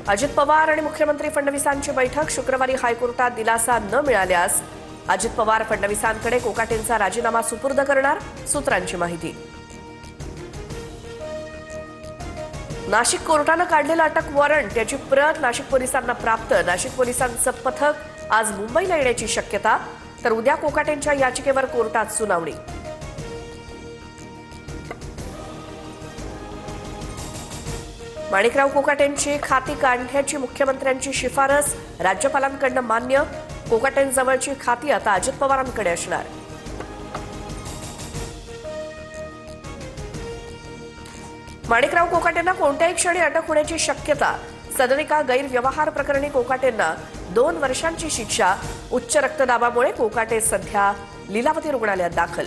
अजित पवार आणि मुख्यमंत्री फडणवीसांची बैठक शुक्रवारी हायकोर्टात दिलासा न मिळाल्यास अजित पवार फडणवीसांकडे कोकाटेंचा राजीनामा सुपूर्द करणार, सूत्रांची माहिती। नाशिक कोर्टाने काढलेलं अटक वॉरंट याची प्रत नाशिक पोलिसांना प्राप्त। नाशिक पोलिसांचं पथक आज मुंबईला येण्याची शक्यता, तर उद्या कोकाटेंच्या याचिकेवर कोर्टात सुनावणी। माणिकराव कोकाटेंची खाती काढण्याची मुख्यमंत्र्यांची शिफारस राज्यपालांकडून मान्य। कोकाटेंजवळची खाती आता अजित पवारांकडे असणार। माणिकराव कोकाटेंना कोणत्याही क्षणी अटक होण्याची शक्यता। सदनिका गैरव्यवहार प्रकरणी कोकाटेंना 2 वर्षांची शिक्षा। उच्च रक्तदाबामुळे कोकाटे सध्या लीलावती रुग्णालयात दाखल।